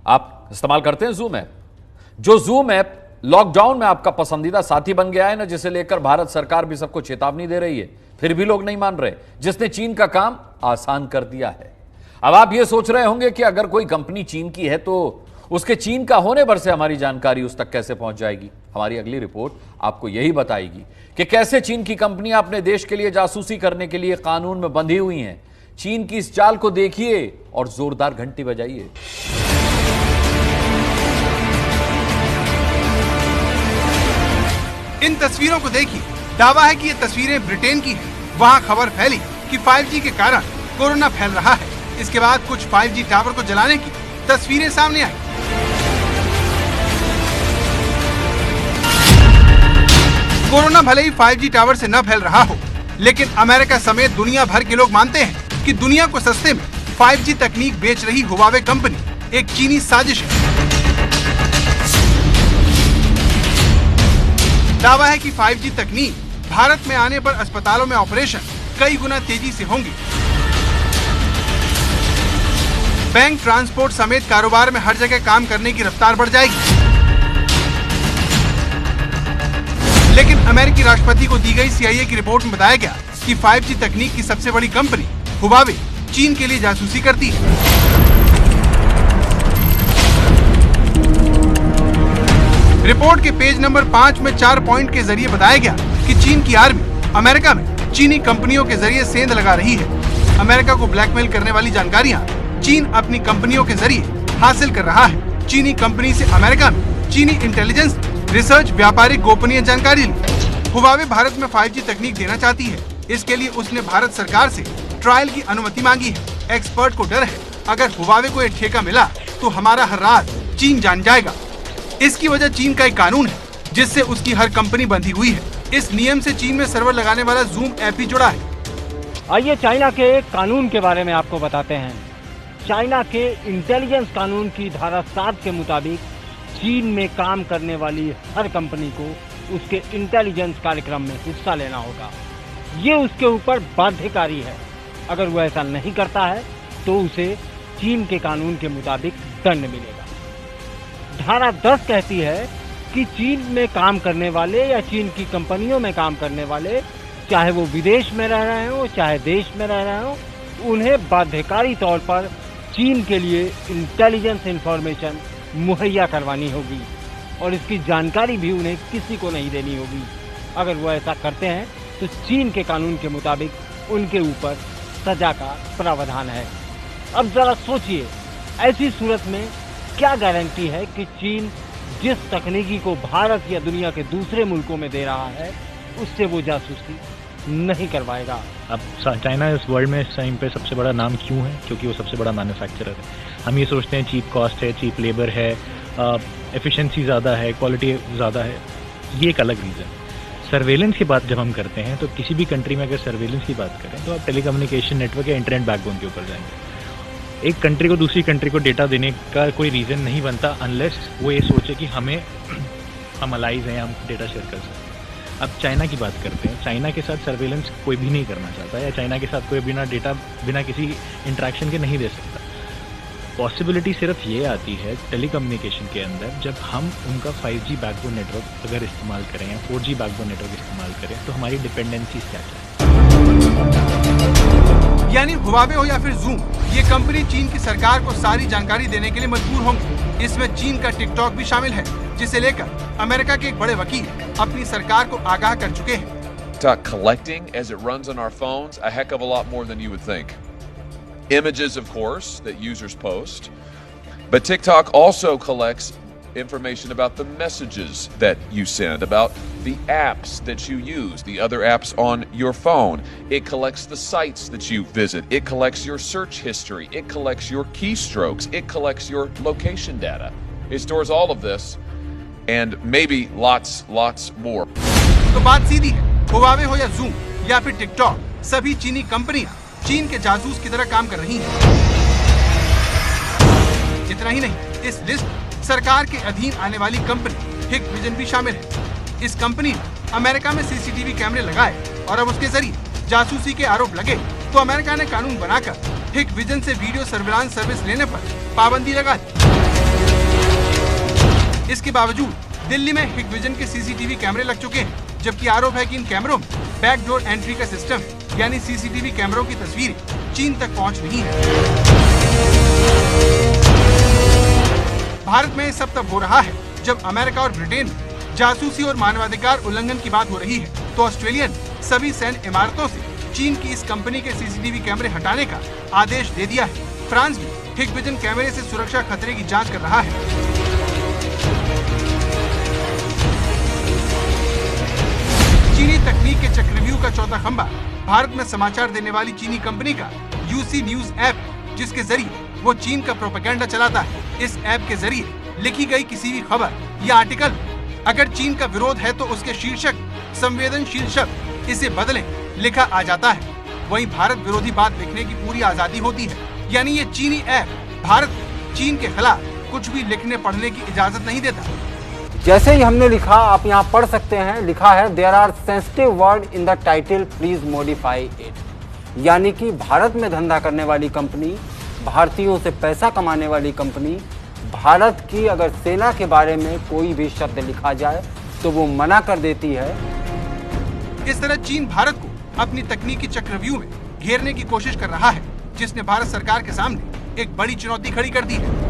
आप इस्तेमाल करते हैं जूम ऐप? जो जूम ऐप लॉकडाउन में आपका पसंदीदा साथी बन गया है ना, जिसे लेकर भारत सरकार भी सबको चेतावनी दे रही है, फिर भी लोग नहीं मान रहे, जिसने चीन का काम आसान कर दिया है। अब आप यह सोच रहे होंगे कि अगर कोई कंपनी चीन की है तो उसके चीन का होने भर से हमारी जानकारी उस तक कैसे पहुंच जाएगी। हमारी अगली रिपोर्ट आपको यही बताएगी कि कैसे चीन की कंपनियां अपने देश के लिए जासूसी करने के लिए कानून में बंधी हुई हैं। चीन की इस चाल को देखिए और जोरदार घंटी बजाइए। इन तस्वीरों को देखिए। दावा है कि ये तस्वीरें ब्रिटेन की हैं। वहाँ खबर फैली कि 5G के कारण कोरोना फैल रहा है। इसके बाद कुछ 5G टावर को जलाने की तस्वीरें सामने आई। कोरोना भले ही 5G टावर से न फैल रहा हो, लेकिन अमेरिका समेत दुनिया भर के लोग मानते हैं कि दुनिया को सस्ते में 5G तकनीक बेच रही हुआवे कंपनी एक चीनी साजिश है। दावा है कि 5G तकनीक भारत में आने पर अस्पतालों में ऑपरेशन कई गुना तेजी से होंगे। बैंक, ट्रांसपोर्ट समेत कारोबार में हर जगह काम करने की रफ्तार बढ़ जाएगी। लेकिन अमेरिकी राष्ट्रपति को दी गई CIA की रिपोर्ट में बताया गया कि 5G तकनीक की सबसे बड़ी कंपनी हुआवे चीन के लिए जासूसी करती है। रिपोर्ट के पेज नंबर 5 में 4 पॉइंट के जरिए बताया गया कि चीन की आर्मी अमेरिका में चीनी कंपनियों के जरिए सेंध लगा रही है। अमेरिका को ब्लैकमेल करने वाली जानकारियां चीन अपनी कंपनियों के जरिए हासिल कर रहा है। चीनी कंपनी से अमेरिका में चीनी इंटेलिजेंस, रिसर्च, व्यापारिक गोपनीय जानकारी ली। हुआवे भारत में 5G तकनीक देना चाहती है। इसके लिए उसने भारत सरकार से ट्रायल की अनुमति मांगी है। एक्सपर्ट को डर है, अगर हुआवे को एक ठेका मिला तो हमारा हर राज चीन जान जाएगा। इसकी वजह चीन का एक कानून है जिससे उसकी हर कंपनी बंधी हुई है। इस नियम से चीन में सर्वर लगाने वाला जूम ऐप भी जुड़ा है। आइए चाइना के कानून के बारे में आपको बताते हैं। चाइना के इंटेलिजेंस कानून की धारा 7 के मुताबिक चीन में काम करने वाली हर कंपनी को उसके इंटेलिजेंस कार्यक्रम में हिस्सा लेना होगा। ये उसके ऊपर बाध्यकारी है। अगर वो ऐसा नहीं करता है तो उसे चीन के कानून के मुताबिक दंड मिलेगा। धारा 10 कहती है कि चीन में काम करने वाले या चीन की कंपनियों में काम करने वाले, चाहे वो विदेश में रह रहे हो चाहे देश में रह रहे हो, उन्हें बाध्यकारी तौर पर चीन के लिए इंटेलिजेंस इंफॉर्मेशन मुहैया करवानी होगी और इसकी जानकारी भी उन्हें किसी को नहीं देनी होगी। अगर वो ऐसा करते हैं तो चीन के कानून के मुताबिक उनके ऊपर सजा का प्रावधान है। अब जरा सोचिए, ऐसी सूरत में क्या गारंटी है कि चीन जिस तकनीकी को भारत या दुनिया के दूसरे मुल्कों में दे रहा है उससे वो जासूसी नहीं करवाएगा। अब चाइना इस वर्ल्ड में इस टाइम पे सबसे बड़ा नाम क्यों है? क्योंकि वो सबसे बड़ा मैन्युफैक्चरर है। हम ये सोचते हैं चीप कॉस्ट है, चीप लेबर है, एफिशिएंसी ज़्यादा है, क्वालिटी ज़्यादा है। ये एक अलग रीज़न है। सर्वेलेंस की बात जब हम करते हैं तो किसी भी कंट्री में अगर सर्वेलेंस की बात करें तो आप टेलीकम्युनिकेशन नेटवर्क या इंटरनेट बैकबोन के ऊपर जाएंगे। एक कंट्री को दूसरी कंट्री को डेटा देने का कोई रीज़न नहीं बनता अनलेस वो ये सोचे कि हम अलाइज हैं, हम डेटा शेयर कर सकते हैं। अब चाइना की बात करते हैं। चाइना के साथ सर्वेलेंस कोई भी नहीं करना चाहता या चाइना के साथ कोई बिना डेटा, बिना किसी इंटरेक्शन के नहीं दे सकता। पॉसिबिलिटी सिर्फ ये आती है टेलीकम्युनिकेशन के अंदर, जब हम उनका 5G बैकबोन नेटवर्क अगर इस्तेमाल करें या 4G बैकबोन नेटवर्क इस्तेमाल करें तो हमारी डिपेंडेंसी क्या है। यानी हुआवे हो या फिर जूम, ये कंपनी चीन की सरकार को सारी जानकारी देने के लिए मजबूर होंगी। इसमें चीन का टिकटॉक भी शामिल है, जिसे लेकर अमेरिका के एक बड़े वकील अपनी सरकार को आगाह कर चुके हैं। TikTok collecting as it runs on our phones a heck of a lot more than you would think. Images, of course, that users post, but TikTok also collects information about the messages that you send, about the apps that you use, the other apps on your phone. It collects the sites that you visit. It collects your search history. It collects your keystrokes. It collects your location data. It stores all of this and maybe lots more. तो बात सीधी है, Huawei हो या zoom या फिर TikTok, सभी चीनी कंपनियां चीन के जासूस की तरह काम कर रही हैं। इतना ही नहीं, इस लिस्ट सरकार के अधीन आने वाली कंपनी हिकविजन भी शामिल है। इस कंपनी ने अमेरिका में CCTV कैमरे लगाए और अब उसके जरिए जासूसी के आरोप लगे तो अमेरिका ने कानून बनाकर हिकविजन से वीडियो सर्विलांस सर्विस लेने पर पाबंदी लगा दी। इसके बावजूद दिल्ली में हिकविजन के सीसीटीवी कैमरे लग चुके हैं, जबकि आरोप है कि इन कैमरों में बैकडोर एंट्री का सिस्टम है, यानी सीसीटीवी कैमरों की तस्वीरें चीन तक पहुंच रही हैं। भारत में सब तब हो रहा है जब अमेरिका और ब्रिटेन में जासूसी और मानवाधिकार उल्लंघन की बात हो रही है, तो ऑस्ट्रेलिया ने सभी सैन्य इमारतों से चीन की इस कंपनी के सीसीटीवी कैमरे हटाने का आदेश दे दिया है। फ्रांस भी हिकविजन कैमरे से सुरक्षा खतरे की जांच कर रहा है। चीनी तकनीक के चक्रव्यूह का चौथा खंबा भारत में समाचार देने वाली चीनी कंपनी का यूसी न्यूज ऐप, जिसके जरिए वो चीन का प्रोपेगेंडा चलाता है। इस ऐप के जरिए लिखी गई किसी भी खबर या आर्टिकल अगर चीन का विरोध है तो उसके शीर्षक संवेदनशील शब्द इसे बदलें लिखा आ जाता है। वहीं भारत विरोधी बात लिखने की पूरी आजादी होती है, यानी ये चीनी ऐप भारत में चीन के खिलाफ कुछ भी लिखने पढ़ने की इजाजत नहीं देता। जैसे ही हमने लिखा, आप यहाँ पढ़ सकते हैं, लिखा है there are sensitive word in the title, please modify it. यानी कि भारत में धंधा करने वाली कंपनी, भारतीयों से पैसा कमाने वाली कंपनी, भारत की अगर सेना के बारे में कोई भी शब्द लिखा जाए तो वो मना कर देती है। इस तरह चीन भारत को अपनी तकनीकी चक्रव्यूह में घेरने की कोशिश कर रहा है, जिसने भारत सरकार के सामने एक बड़ी चुनौती खड़ी कर दी है।